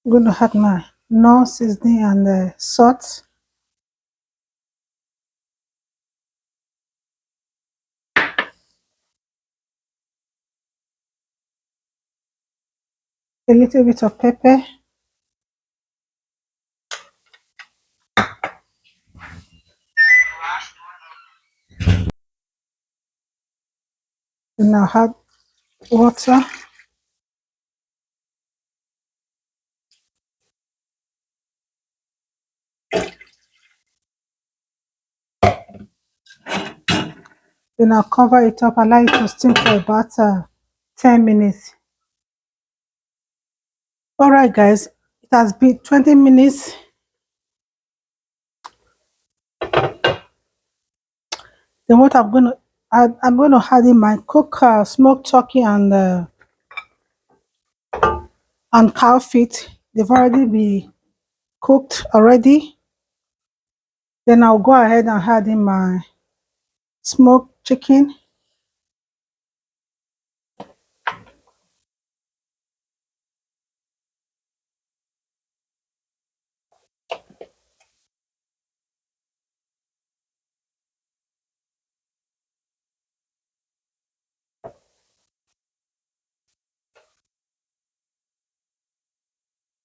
I'm going to add my no seasoning and salt. A little bit of pepper. Then I'll add water. Then I'll cover it up, allow it to steam for about 10 minutes. Alright guys, it has been 20 minutes. Then what I'm going to add, I'm going to add in my cooked smoked turkey and cow feet. They've already been cooked already. Then I'll go ahead and add in my smoked chicken.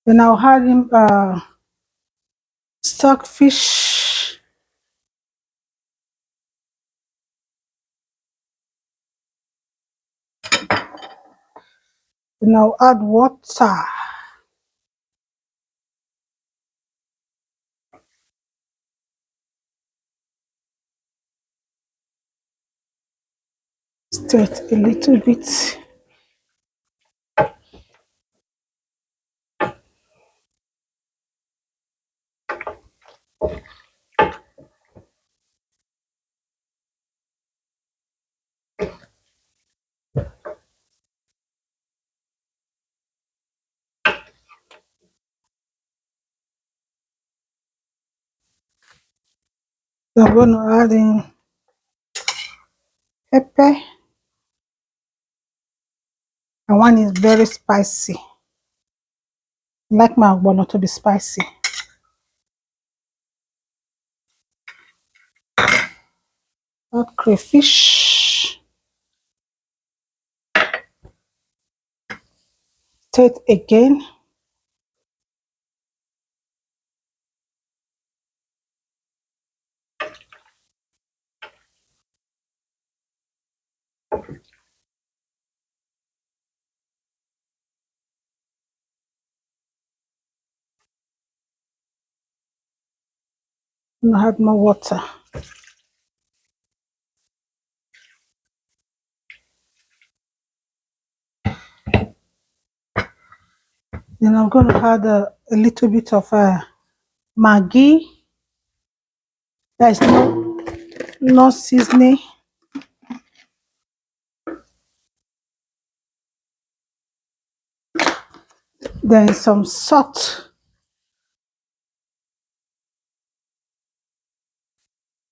Then I'll add in stockfish. Then I'll add water. Stir it a little bit. Then I'm going to add in pepper. And one is very spicy. I like my ogbono to be spicy. Add crayfish. Stir it again. And add more water. Then I'm going to add a little bit of Maggi. There is no seasoning. Then some salt.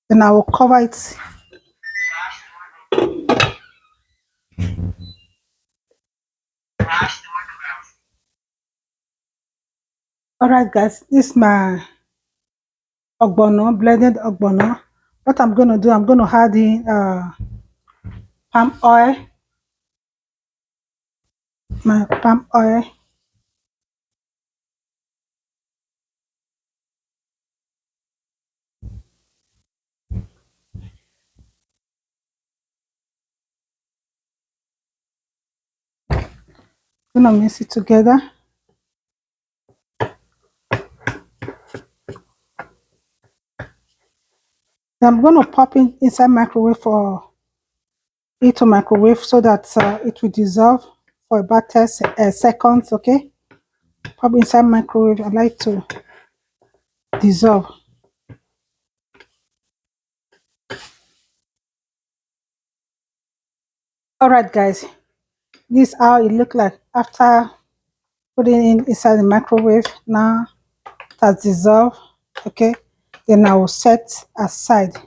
Then I will cover it. Alright guys, this is my ogbono, blended ogbono. What I'm going to do, I'm going to add in palm oil. My palm oil. I'm going to mix it together. Then I'm going to pop it inside microwave for it to microwave so that it will dissolve for about 10 seconds. Okay, pop inside microwave. I like to dissolve. All right guys, this is how it looked like after putting it inside the microwave. Now it has dissolved. Okay, then I will set aside.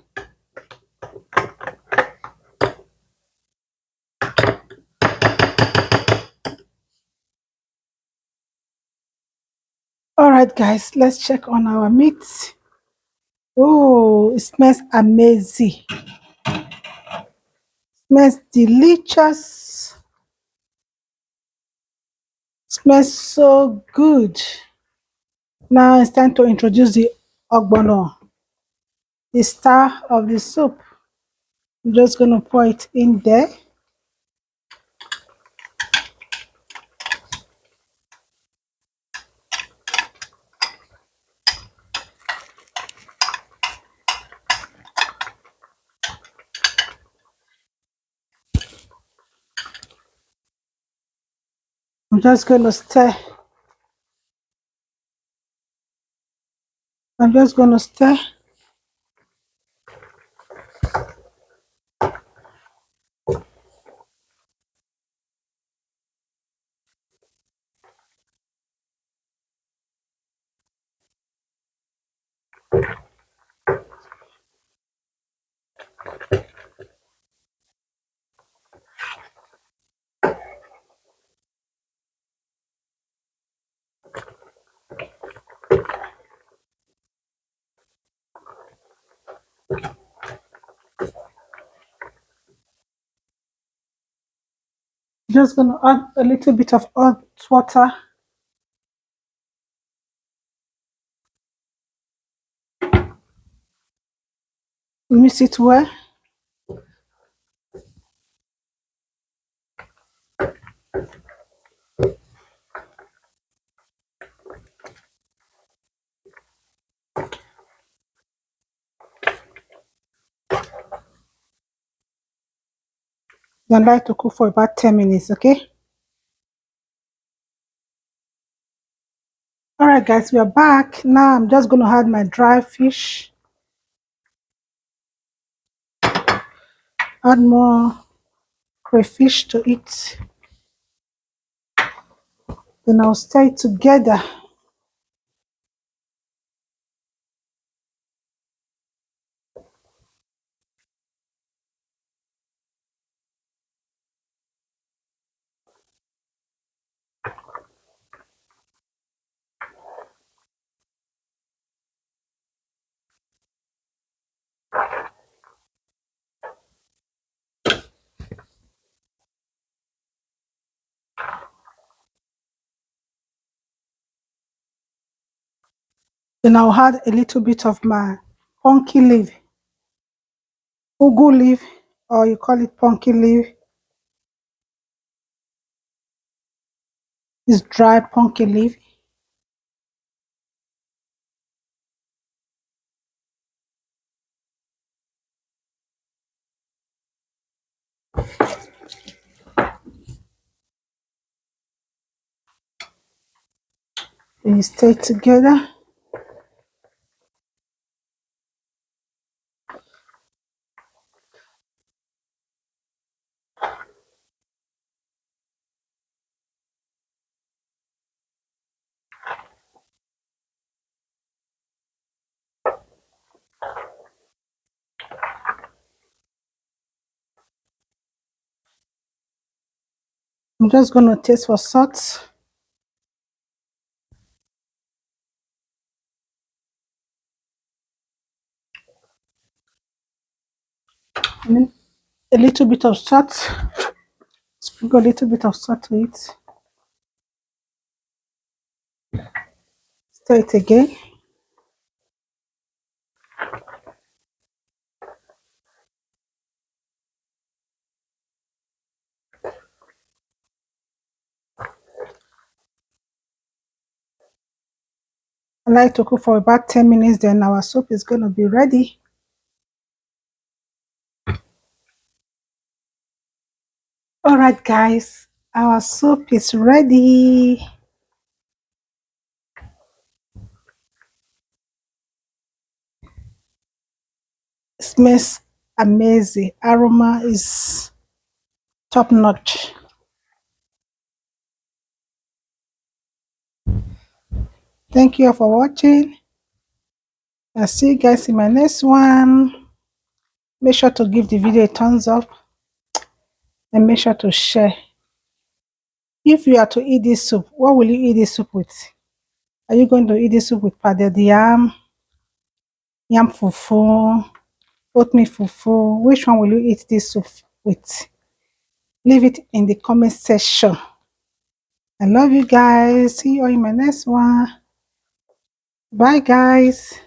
All right, guys, let's check on our meat. Oh, it smells amazing. Smells delicious. Smells so good. Now it's time to introduce the ogbono, the star of the soup. I'm just going to pour it in there. I'm just going to stir. I'm just going to stir. Just going to add a little bit of hot water. Mix it well. Then like to cook for about 10 minutes, okay? All right, guys, we are back. Now I'm just going to add my dry fish. Add more crayfish to it. Then I'll stir it together. Then I'll add a little bit of my pumpkin leaf, ugu leaf, or you call it pumpkin leaf. It's dry pumpkin leaf. Then you stir it together. I'm just going to taste for salt. And then a little bit of salt. Sprinkle a little bit of salt to it. Stir it again. I like to cook for about 10 minutes, then our soup is going to be ready. All right, guys, our soup is ready. It smells amazing. Aroma is top notch. Thank you for watching. I'll see you guys in my next one. Make sure to give the video a thumbs up and make sure to share. If you are to eat this soup, what will you eat this soup with? Are you going to eat this soup with pounded yam, yam fufu, oatmeal fufu? Which one will you eat this soup with? Leave it in the comment section. I love you guys. See you in my next one. Bye, guys.